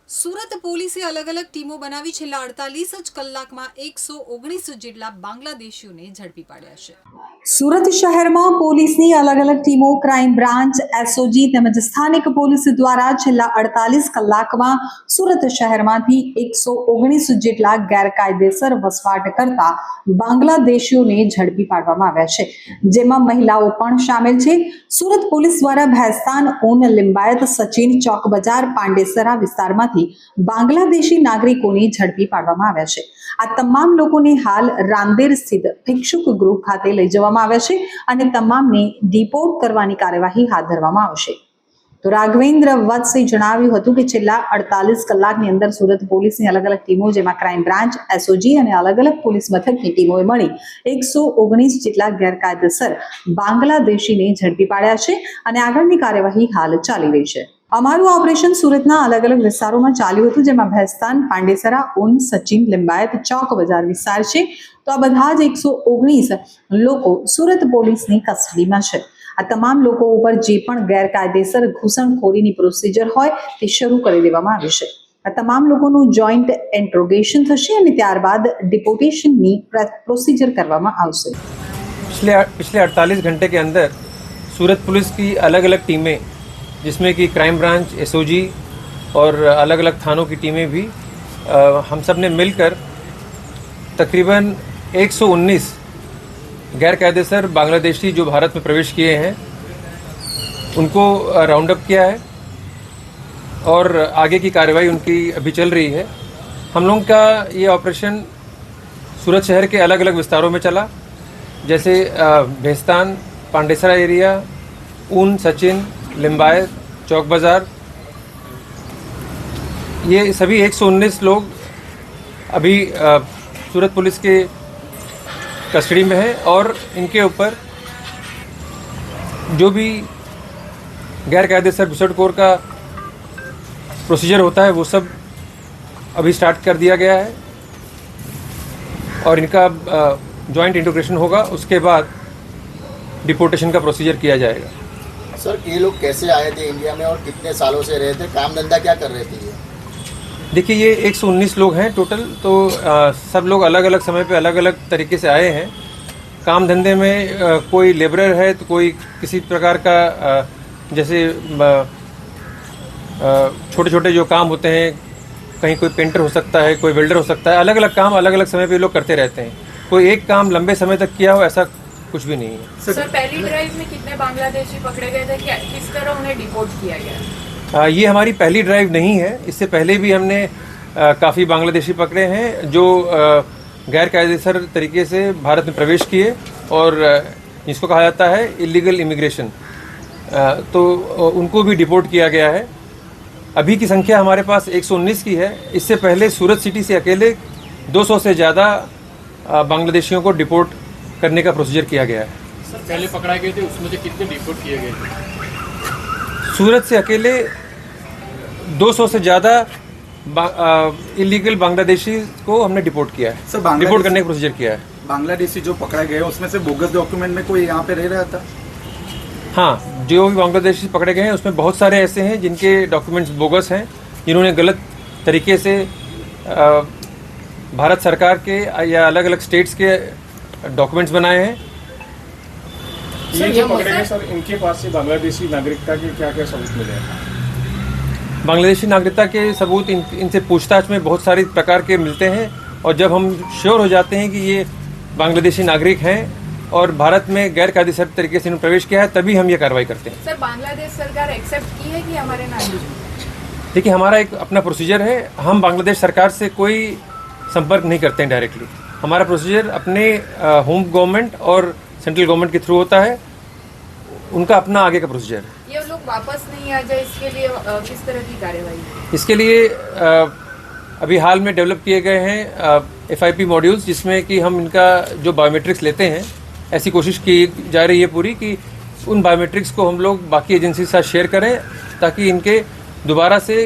સુરત પોલીસે અલગ અલગ ટીમો બનાવી છેલ્લા 48 જ કલાકમાં 119 જેટલા બાંગ્લાદેશીઓને ઝડપી પાડ્યા છે। સુરત શહેરમાં પોલીસની અલગ અલગ ટીમો ક્રાઇમ બ્રાન્ચ, એસઓજી તેમજ સ્થાનિક પોલીસ દ્વારા છેલ્લા 48 કલાકમાં સુરત શહેરમાંથી 119 જેટલા ગેરકાયદેસર વસવાટ કરતા બાંગ્લાદેશીઓને ઝડપી પાડવામાં આવ્યા છે, જેમાં મહિલાઓ પણ શામેલ છે। સુરત પોલીસ દ્વારા ભેસ્તાન, ઊન, લિંબાયત, સચિન, ચોક બજાર, પાંડેસરા વિસ્તારમાંથી બાંગ્લાદેશી નાગરિકોને ઝડપી પાડવામાં આવ્યા છે। આ તમામ લોકોને હાલ રાંદેર સ્થિત ભિક્ષુક ગૃહ ખાતે લઈ જવામાં આવ્યા છે અને તમામને ડિપોર્ટ કરવાની કાર્યવાહી હાથ ધરવામાં આવશે। તો રાઘવેન્દ્ર વત્સે જણાવ્યું હતું કે છેલ્લા 48 કલાકની અંદર સુરત પોલીસની અલગ અલગ ટીમો, જેમાં ક્રાઇમ બ્રાન્ચ, એસઓજી અને અલગ અલગ પોલીસ મથકની ટીમોએ મળી 119 જેટલા ગેરકાયદેસર બાંગ્લાદેશીને ઝડપી પાડ્યા છે અને આગળની કાર્યવાહી હાલ ચાલી રહી છે। અમારું ઓપરેશન સુરતના અલગ અલગ વિસ્તારોમાં ચાલ્યું હતું, જેમાં ભેસ્તાન, પાંડેસરા, ઊન, સચિન, લિંબાયત, ચોક બજાર વિસ્તાર છે। તો આ બધા જ 119 લોકો સુરત પોલીસની કસ્ટડીમાં છે। આ તમામ લોકો ઉપર જે પણ ગેરકાયદેસર ઘૂસણખોરીની પ્રોસિજર હોય તે શરૂ કરી દેવામાં આવી છે। આ તમામ લોકોનું જોઈન્ટ ઇન્ટ્રોગેશન થશે અને ત્યારબાદ ડિપોર્ટેશનની પ્રોસિજર કરવામાં આવશે। पिछले 48 घंटे के अंदर सूरत पुलिस की अलग अलग टीमें, जिसमें कि क्राइम ब्रांच, एसओजी और अलग अलग थानों की टीमें भी हम सब ने मिलकर तकरीबन 119 गैरकायदेसर बांग्लादेशी जो भारत में प्रवेश किए हैं उनको राउंड अप किया है और आगे की कार्रवाई उनकी अभी चल रही है। हम लोगों का ये ऑपरेशन सूरत शहर के अलग अलग विस्तारों में चला, जैसे भेस्तान, पांडेसरा एरिया, ऊन, सचिन, लिंबायत, चौक बाज़ार, ये सभी 119 लोग अभी सूरत पुलिस के कस्टडी में है और इनके ऊपर जो भी गैरकायदेसर घुसड़खोर का प्रोसीजर होता है वो सब अभी स्टार्ट कर दिया गया है और इनका जॉइंट इंटीग्रेशन होगा। उसके बाद डिपोर्टेशन का प्रोसीजर किया जाएगा। सर, ये लोग कैसे आए थे इंडिया में और कितने सालों से रहे थे, काम धंधा क्या कर रहे थे ये? देखिए, ये 119 लोग हैं टोटल, तो सब लोग अलग अलग समय पे अलग अलग तरीके से आए हैं। काम धंधे में कोई लेबरर है तो कोई किसी प्रकार का जैसे छोटे छोटे जो काम होते हैं, कहीं कोई पेंटर हो सकता है, कोई वेल्डर हो सकता है। अलग अलग काम अलग अलग समय पे लोग करते रहते हैं। कोई एक काम लंबे समय तक किया हो ऐसा कुछ भी नहीं है। सर, पहली ड्राइव में कितने बांग्लादेशी पकड़े गए थे, क्या किस तरह उन्हें डिपोर्ट किया गया? ये हमारी पहली ड्राइव नहीं है। इससे पहले भी हमने काफ़ी बांग्लादेशी पकड़े हैं जो गैर कायदेसर तरीके से भारत में प्रवेश किए और जिसको कहा जाता है इलीगल इमिग्रेशन, तो उनको भी डिपोर्ट किया गया है। अभी की संख्या हमारे पास 119 की है। इससे पहले सूरत सिटी से अकेले 200 से ज़्यादा बांग्लादेशियों को डिपोर्ट करने का प्रोसीजर किया गया है। सर, पहले पकड़ाए गए थे उसमें से कितने डिपोर्ट किए गए थे? सूरत से अकेले 200 से ज़्यादा इलीगल बांग्लादेशी को हमने डिपोर्ट किया है। सर, डिपोर्ट करने का प्रोसीजर किया है। बांग्लादेशी जो पकड़े गए उसमें से बोगस डॉक्यूमेंट में कोई यहाँ पे रह रहा था? हाँ, जो भी बांग्लादेशी पकड़े गए हैं उसमें बहुत सारे ऐसे हैं जिनके डॉक्यूमेंट्स बोगस हैं, जिन्होंने गलत तरीके से भारत सरकार के या अलग अलग स्टेट्स के डॉक्यूमेंट्स बनाए हैं। ये जो पकड़े गए सर, इनके पास से बांग्लादेशी नागरिकता के क्या क्या सबूत मिले हैं? बांग्लादेशी नागरिकता के सबूत इनसे पूछताछ में बहुत सारे प्रकार के मिलते हैं और जब हम श्योर हो जाते हैं कि ये बांग्लादेशी नागरिक हैं और भारत में गैर कायदेसर तरीके से इन्होंने प्रवेश किया है, तभी हम ये कार्रवाई करते हैं। सर, बांग्लादेश सरकार एक्सेप्ट की है कि हमारे नागरिक? देखिए, हमारा एक अपना प्रोसीजर है। हम बांग्लादेश सरकार से कोई संपर्क नहीं करते हैं डायरेक्टली। हमारा प्रोसीजर अपने होम गवर्नमेंट और सेंट्रल गवर्नमेंट के थ्रू होता है, उनका अपना आगे का प्रोसीजर है। ये लोग वापस नहीं आ जाए, इसके लिए किस तरह की कार्यवाही? इसके लिए अभी हाल में डेवलप किए गए हैं FIP मॉड्यूल्स, जिसमें कि हम इनका जो बायोमेट्रिक्स लेते हैं, ऐसी कोशिश की जा रही है पूरी कि उन बायोमेट्रिक्स को हम लोग बाकी एजेंसी के साथ शेयर करें ताकि इनके दोबारा से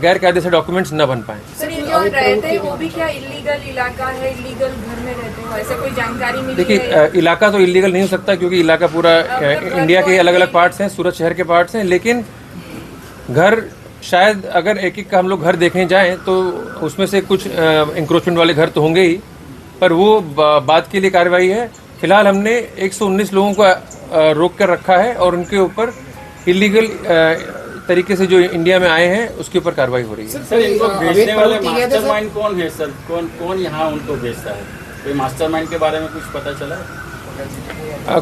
गैर कायदेसर डॉक्यूमेंट्स न बन पाएं। सर, ये जो रहते हैं वो भी क्या इलीगल इलाका है, इलीगल घर में रहते हो, ऐसे कोई जानकारी मिली है? देखिए, इलाका तो इलीगल नहीं हो सकता क्योंकि इलाका पूरा इंडिया के अलग अलग पार्ट्स हैं, सूरत शहर के पार्ट्स हैं, लेकिन घर शायद अगर एक एक का हम लोग घर देखने जाएं तो उसमें से कुछ इंक्रोचमेंट वाले घर तो होंगे ही, पर वो बात के लिए कार्रवाई है। फिलहाल हमने 119 लोगों को रोक कर रखा है और उनके ऊपर इलीगल तरीके से जो इंडिया में आए हैं उसके ऊपर कार्रवाई हो रही है। सर इनको भेजने वाले मास्टरमाइंड कौन है सर? कौन यहाँ उनको भेजता है? कोई मास्टरमाइंड के बारे में कुछ पता चला है?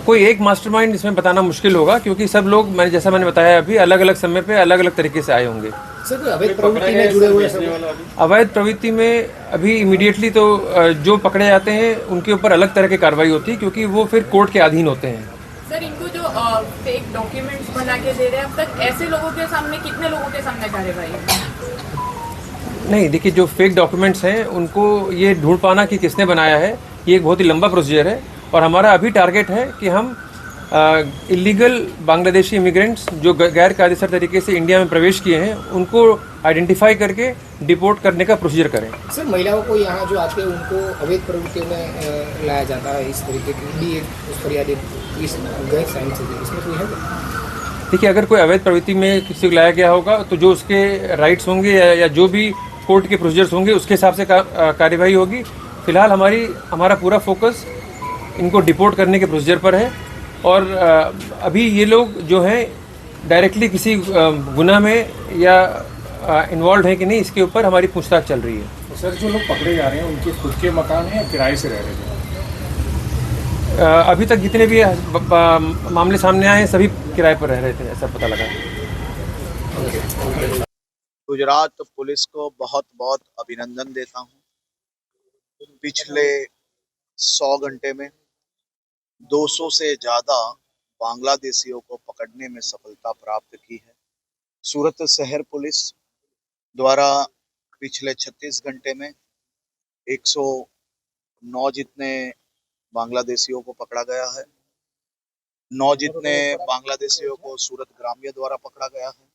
कोई एक मास्टरमाइंड इसमें बताना मुश्किल होगा, क्योंकि सब लोग जैसा मैंने बताया अभी अलग अलग समय पे अलग अलग तरीके से आए होंगे। सर अवैध प्रवृत्ति में जुड़े हुए अवैध प्रवृत्ति में अभी इमीडिएटली तो जो पकड़े जाते हैं उनके ऊपर अलग तरह की कार्रवाई होती है, क्योंकि वो फिर कोर्ट के अधीन होते हैं। सर इनको जो फेक डॉक्यूमेंट्स बना के दे रहे हैं, अब तक ऐसे लोगों के सामने कितने लोगों के सामने कार्रवाई है? नहीं, देखिए, जो फेक डॉक्यूमेंट्स हैं उनको ये ढूंढ पाना कि किसने बनाया है, ये एक बहुत ही लंबा प्रोसीजर है। और हमारा अभी टारगेट है कि हम इलीगल बांग्लादेशी इमिग्रेंट्स जो गैर कायदेसर तरीके से इंडिया में प्रवेश किए हैं उनको आइडेंटिफाई करके डिपोर्ट करने का प्रोसीजर करें। सर महिलाओं को यहाँ जो आते हैं उनको अवैध प्रवृत्तियों में लाया जाता है, इस तरीके की भी उस पर याद इस गैर साइन से इसमें कोई है? देखिए, अगर कोई अवैध प्रवृत्ति में किसी को लाया गया होगा तो जो उसके राइट्स होंगे या जो भी कोर्ट के प्रोसीजर्स होंगे उसके हिसाब से कार्यवाही होगी। फिलहाल हमारा पूरा फोकस इनको डिपोर्ट करने के प्रोसीजर पर है और अभी ये लोग जो हैं डायरेक्टली किसी गुनाह में या इन्वॉल्व है कि नहीं, इसके ऊपर हमारी पूछताछ चल रही है। सर जो लोग पकड़े जा रहे हैं उनके खुद के मकान हैं या किराए से रह रहे हैं? अभी तक जितने भी मामले सामने आए हैं सभी किराए पर रह रहे थे, ऐसा पता लगा। गुजरात पुलिस को बहुत बहुत अभिनंदन देता हूँ। पिछले 100 घंटे में 200 से ज्यादा बांग्लादेशियों को पकड़ने में सफलता प्राप्त की है। सूरत शहर पुलिस द्वारा पिछले 36 घंटे में 109 जितने बांग्लादेशियों को पकड़ा गया है। 9 जितने बांग्लादेशियों को सूरत ग्राम्य द्वारा पकड़ा गया है।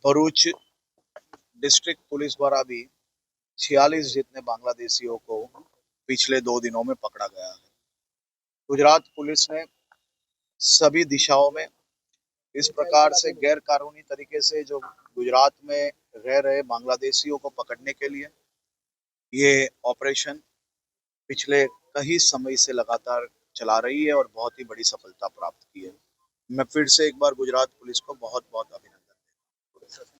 भरूच डिस्ट्रिक्ट पुलिस द्वारा भी 46 जितने बांग्लादेशियों को पिछले 2 दिनों में पकड़ा गया है। गुजरात पुलिस ने सभी दिशाओं में इस प्रकार से गैर कानूनी तरीके से जो गुजरात में रह रहे बांग्लादेशियों को पकड़ने के लिए ये ऑपरेशन पिछले कई समय से लगातार चला रही है और बहुत ही बड़ी सफलता प्राप्त की है। मैं फिर से एक बार गुजरात पुलिस को बहुत बहुत अभिनंदन देता हूं।